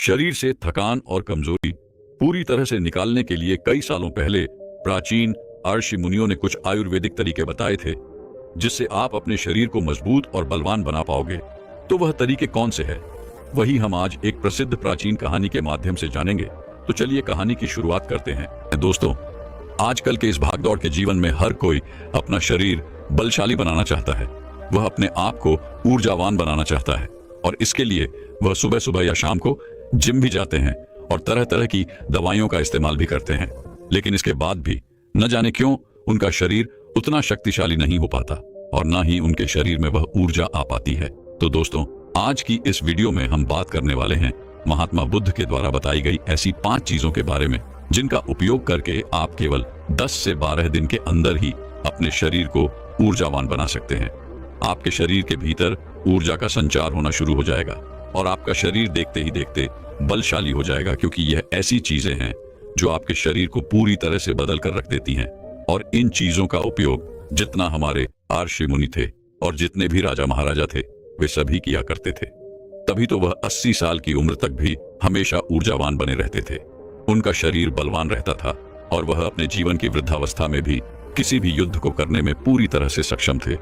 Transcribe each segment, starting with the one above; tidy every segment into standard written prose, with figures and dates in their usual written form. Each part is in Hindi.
शरीर से थकान और कमजोरी पूरी तरह से निकालने के लिए कई सालों पहले प्राचीन ऋषि मुनियों ने कुछ आयुर्वेदिक तरीके बताए थे जिससे आप अपने शरीर को मजबूत और बलवान बना पाओगे। तो वह तरीके कौन से हैं? वही हम आज एक प्रसिद्ध प्राचीन कहानी के माध्यम से जानेंगे। तो चलिए कहानी की शुरुआत करते हैं। दोस्तों, आजकल के इस भागदौड़ के जीवन में हर कोई अपना शरीर बलशाली बनाना चाहता है। वह अपने आप को ऊर्जावान बनाना चाहता है और इसके लिए वह सुबह सुबह या शाम को जिम भी जाते हैं और तरह तरह की दवाइयों का इस्तेमाल भी करते हैं। लेकिन इसके बाद भी न जाने क्यों उनका शरीर उतना शक्तिशाली नहीं हो पाता और न ही उनके शरीर में वह ऊर्जा आ पाती है। तो दोस्तों, आज की इस वीडियो में हम बात करने वाले हैं महात्मा बुद्ध के द्वारा बताई गई ऐसी 5 चीजों के बारे में जिनका उपयोग करके आप केवल 10 से 12 दिन के अंदर ही अपने शरीर को ऊर्जावान बना सकते हैं। आपके शरीर के भीतर ऊर्जा का संचार होना शुरू हो जाएगा और आपका शरीर देखते ही देखते बलशाली हो जाएगा, क्योंकि यह ऐसी चीजें हैं जो आपके शरीर को पूरी तरह से बदल कर रख देती हैं। और इन चीजों का उपयोग जितना हमारे ऋषि मुनि थे और जितने भी राजा महाराजा थे वे सभी किया करते थे। तभी तो वह 80 साल की उम्र तक भी हमेशा ऊर्जावान बने रहते थे। उनका शरीर बलवान रहता था और वह अपने जीवन की वृद्धावस्था में भी किसी भी युद्ध को करने में पूरी तरह से सक्षम थे।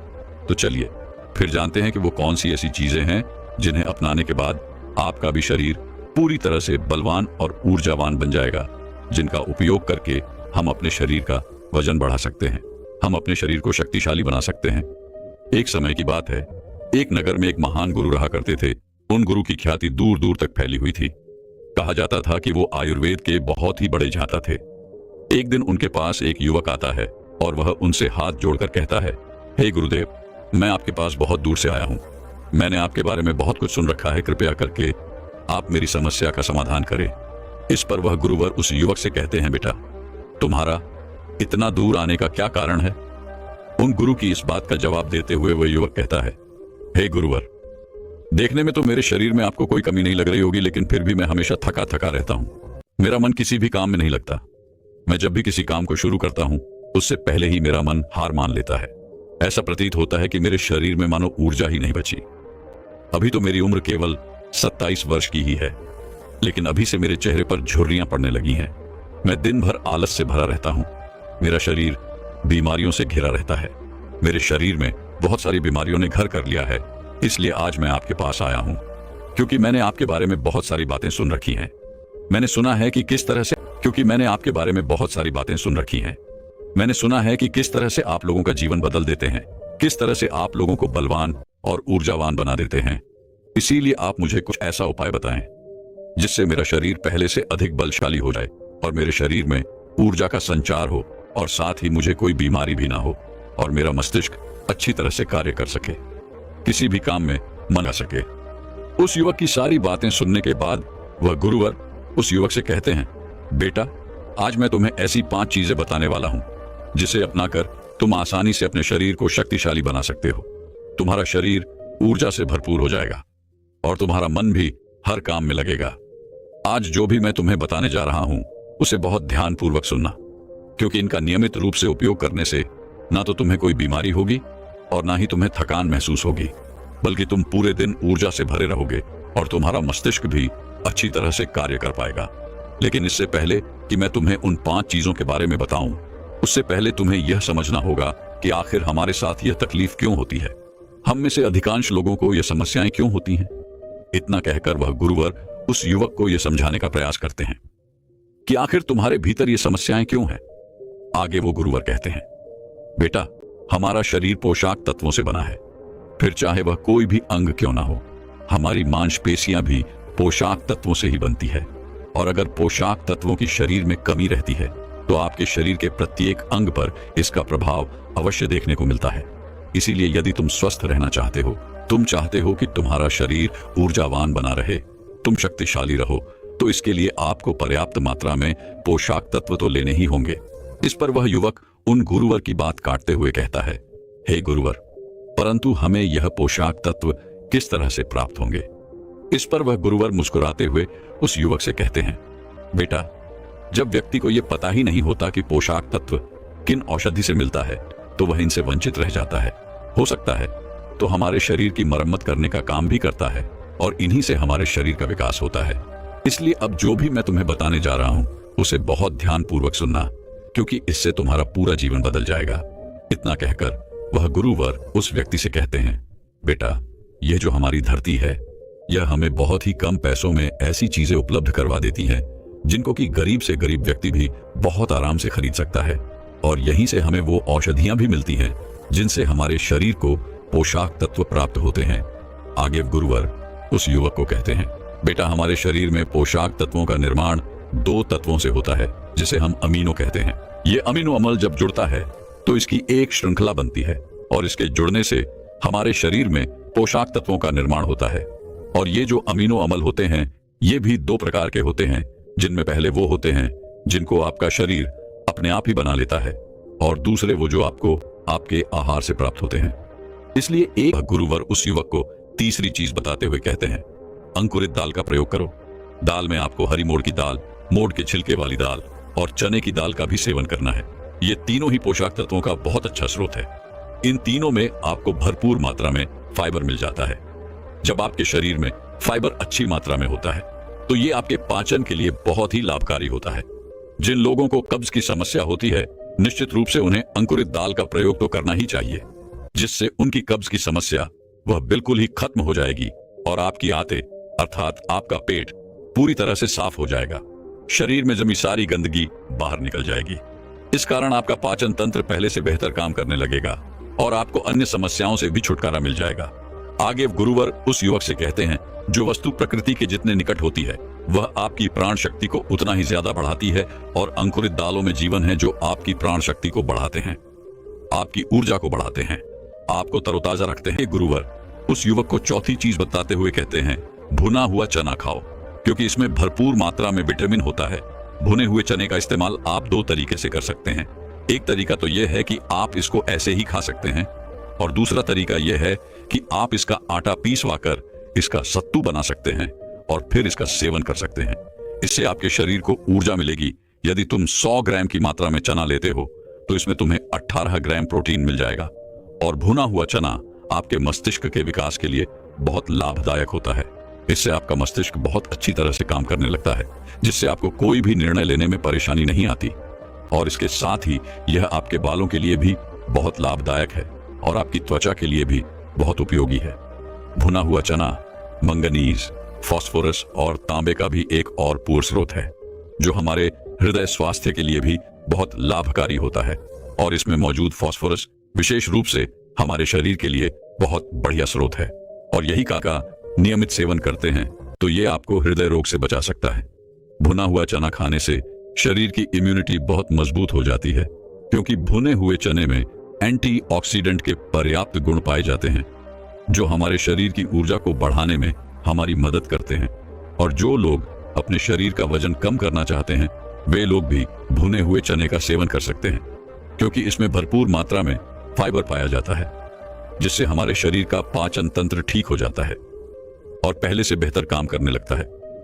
तो चलिए फिर जानते हैं कि वो कौन सी ऐसी चीजें हैं जिन्हें अपनाने के बाद आपका भी शरीर पूरी तरह से बलवान और ऊर्जावान बन जाएगा, जिनका उपयोग करके हम अपने शरीर का वजन बढ़ा सकते हैं, हम अपने शरीर को शक्तिशाली बना सकते हैं। एक समय की बात है, एक नगर में एक महान गुरु रहा करते थे। उन गुरु की ख्याति दूर दूर तक फैली हुई थी। कहा जाता था कि वो आयुर्वेद के बहुत ही बड़े जानता थे। एक दिन उनके पास एक युवक आता है और वह उनसे हाथ जोड़कर कहता है, हे गुरुदेव, मैं आपके पास बहुत दूर से आया हूँ। मैंने आपके बारे में बहुत कुछ सुन रखा है, कृपया करके आप मेरी समस्या का समाधान करें। इस पर वह गुरुवर उस युवक से कहते हैं, बेटा, तुम्हारा इतना दूर आने का क्या कारण है? उन गुरु की इस बात का जवाब देते हुए वह युवक कहता है, हे गुरुवर, देखने में तो मेरे शरीर में आपको कोई कमी नहीं लग रही होगी, लेकिन फिर भी मैं हमेशा थका थका रहता हूँ। मेरा मन किसी भी काम में नहीं लगता। मैं जब भी किसी काम को शुरू करता हूँ उससे पहले ही मेरा मन हार मान लेता है। ऐसा प्रतीत होता है कि मेरे शरीर में मानो ऊर्जा ही नहीं बची। अभी तो मेरी उम्र केवल 27 वर्ष की ही है, लेकिन अभी से मेरे चेहरे पर झुर्रियां पड़ने लगी हैं। मैं दिन भर आलस से भरा रहता हूँ। मेरा शरीर बीमारियों से घिरा रहता है। मेरे शरीर में बहुत सारी बीमारियों ने घर कर लिया है। इसलिए आज मैं आपके पास आया हूँ, क्योंकि मैंने आपके बारे में बहुत सारी बातें सुन रखी हैं। मैंने सुना है कि किस तरह से मैंने सुना है कि किस तरह से आप लोगों का जीवन बदल देते हैं, किस तरह से आप लोगों को बलवान और ऊर्जावान बना देते हैं। इसीलिए आप मुझे कुछ ऐसा उपाय बताएं जिससे मेरा शरीर पहले से अधिक बलशाली हो जाए और मेरे शरीर में ऊर्जा का संचार हो और साथ ही मुझे कोई बीमारी भी ना हो और मेरा मस्तिष्क अच्छी तरह से कार्य कर सके, किसी भी काम में मन आ सके। उस युवक की सारी बातें सुनने के बाद वह गुरुवर उस युवक से कहते हैं, बेटा, आज मैं तुम्हें ऐसी 5 चीजें बताने वाला हूं जिसे अपनाकर तुम आसानी से अपने शरीर को शक्तिशाली बना सकते हो। तुम्हारा शरीर ऊर्जा से भरपूर हो जाएगा और तुम्हारा मन भी हर काम में लगेगा। आज जो भी मैं तुम्हें बताने जा रहा हूं उसे बहुत ध्यानपूर्वक सुनना, क्योंकि इनका नियमित रूप से उपयोग करने से ना तो तुम्हें कोई बीमारी होगी और ना ही तुम्हें थकान महसूस होगी, बल्कि तुम पूरे दिन ऊर्जा से भरे रहोगे और तुम्हारा मस्तिष्क भी अच्छी तरह से कार्य कर पाएगा। लेकिन इससे पहले कि मैं तुम्हें उन 5 चीजों के बारे में बताऊं, उससे पहले तुम्हें यह समझना होगा कि आखिर हमारे साथ यह तकलीफ क्यों होती है। हम में से अधिकांश लोगों को यह समस्याएं क्यों होती हैं। इतना कहकर वह गुरुवर उस युवक को यह समझाने का प्रयास करते हैं कि आखिर तुम्हारे भीतर ये समस्याएं क्यों हैं। आगे वो गुरुवर कहते हैं, बेटा, हमारा शरीर पोशाक तत्वों से बना है, फिर चाहे वह कोई भी अंग क्यों ना हो। हमारी मांसपेशियां भी पोशाक तत्वों से ही बनती है और अगर पोशाक तत्वों की शरीर में कमी रहती है तो आपके शरीर के प्रत्येक अंग पर इसका प्रभाव अवश्य देखने को मिलता है। इसीलिए यदि तुम स्वस्थ रहना चाहते हो, तुम चाहते हो कि तुम्हारा शरीर ऊर्जावान बना रहे, तुम शक्तिशाली रहो, तो इसके लिए आपको पर्याप्त मात्रा में पोशाक तत्व तो लेने ही होंगे। इस पर वह युवक उन गुरुवर की बात काटते हुए कहता है, हे गुरुवर, परंतु हमें यह पोशाक तत्व किस तरह से प्राप्त होंगे? इस पर वह गुरुवर मुस्कुराते हुए उस युवक से कहते हैं, बेटा, जब व्यक्ति को यह पता ही नहीं होता कि पोशाक तत्व किन औषधि से मिलता है तो वह इनसे वंचित रह जाता है। हो सकता है तो हमारे शरीर की मरम्मत करने का काम भी करता है और इन्हीं से हमारे शरीर का विकास होता है। इसलिए अब जो भी मैं तुम्हें बताने जा रहा हूं उसे बहुत ध्यानपूर्वक सुनना, क्योंकि इससे तुम्हारा पूरा जीवन बदल जाएगा। इतना कहकर वह गुरुवर उस व्यक्ति से कहते हैं, बेटा, यह जो हमारी धरती है यह हमें बहुत ही कम पैसों में ऐसी चीजें उपलब्ध करवा देती है जिनको कि गरीब से गरीब व्यक्ति भी बहुत आराम से खरीद सकता है। और यहीं से हमें वो औषधियां भी मिलती हैं जिनसे हमारे शरीर को पोषक तत्व प्राप्त होते हैं। आगे गुरुवर उस युवक को कहते हैं, बेटा, हमारे शरीर में पोषक तत्वों का निर्माण 2 तत्वों से होता है जिसे हम अमीनो कहते हैं। ये अमीनो अम्ल जब जुड़ता है तो इसकी एक श्रृंखला बनती है और इसके जुड़ने से हमारे शरीर में पोषक तत्वों का निर्माण होता है। और ये जो अमीनो अम्ल होते हैं ये भी 2 प्रकार के होते हैं, जिनमें पहले वो होते हैं जिनको आपका शरीर अपने आप ही बना लेता है और दूसरे वो जो आपको आपके आहार से प्राप्त होते हैं। इसलिए एक गुरुवर उस युवक को तीसरी चीज बताते हुए कहते हैं, अंकुरित दाल का प्रयोग करो। दाल में आपको हरी मोड़ की दाल, मोड़ के छिलके वाली दाल और चने की दाल का भी सेवन करना है। ये तीनों ही पोषक तत्वों का बहुत अच्छा स्रोत है। इन तीनों में आपको भरपूर मात्रा में फाइबर मिल जाता है। जब आपके शरीर में फाइबर अच्छी मात्रा में होता है तो ये आपके पाचन के लिए बहुत ही लाभकारी होता है। जिन लोगों को कब्ज की समस्या होती है निश्चित रूप से उन्हें अंकुरित दाल का प्रयोग तो करना ही चाहिए, जिससे उनकी कब्ज की समस्या वह बिल्कुल ही खत्म हो जाएगी और आपकी आंतें अर्थात आपका पेट पूरी तरह से साफ हो जाएगा। शरीर में जमी सारी गंदगी बाहर निकल जाएगी। इस कारण आपका पाचन तंत्र पहले से बेहतर काम करने लगेगा और आपको अन्य समस्याओं से भी छुटकारा मिल जाएगा। आगे गुरुवर उस युवक से कहते हैं, जो वस्तु प्रकृति के जितने निकट होती है वह आपकी प्राण शक्ति को उतना ही ज्यादा बढ़ाती है और अंकुरित दालों में जीवन है जो आपकी प्राण शक्ति को बढ़ाते हैं, आपकी ऊर्जा को बढ़ाते हैं, आपको तरोताजा रखते हैं। गुरुवर उस युवक को चौथी चीज बताते हुए कहते हैं, भुना हुआ चना खाओ, क्योंकि इसमें भरपूर मात्रा में विटामिन होता है। भुने हुए चने का इस्तेमाल आप 2 तरीके से कर सकते हैं। एक तरीका तो यह है कि आप इसको ऐसे ही खा सकते हैं और दूसरा तरीका यह है कि आप इसका आटा पीसवा कर इसका सत्तू बना सकते हैं और फिर इसका सेवन कर सकते हैं। इससे आपके शरीर को ऊर्जा मिलेगी। यदि तुम 100 ग्राम की मात्रा में चना लेते हो तो इसमें तुम्हें 18 ग्राम प्रोटीन मिल जाएगा। और भुना हुआ चना आपके मस्तिष्क के विकास के लिए बहुत लाभदायक होता है। इससे आपका मस्तिष्क बहुत अच्छी तरह से काम करने लगता है, जिससे आपको कोई भी निर्णय लेने में परेशानी नहीं आती। और इसके साथ ही यह आपके बालों के लिए भी बहुत लाभदायक है और आपकी त्वचा के लिए भी बहुत उपयोगी है। भुना हुआ चना मंगनीज, फास्फोरस और तांबे का भी एक और पूर्ण स्रोत है, जो हमारे हृदय स्वास्थ्य के लिए भी बहुत लाभकारी होता है। और इसमें मौजूद फास्फोरस विशेष रूप से हमारे शरीर के लिए बहुत बढ़िया स्रोत है। और यही का नियमित सेवन करते हैं तो ये आपको हृदय रोग से बचा सकता है। भुना हुआ चना खाने से शरीर की इम्यूनिटी बहुत मजबूत हो जाती है, क्योंकि भुने हुए चने में एंटीऑक्सीडेंट के पर्याप्त गुण पाए जाते हैं, जो हमारे शरीर की ऊर्जा को बढ़ाने में हमारी मदद करते हैं। और जो लोग अपने शरीर का वजन कम करना चाहते हैं वे लोग भी भुने हुए चने का सेवन कर सकते हैं, क्योंकि इसमें भरपूर मात्रा में फाइबर पाया जाता है, जिससे हमारे शरीर का पाचन तंत्र ठीक हो जाता है और पहले से बेहतर काम करने लगता है।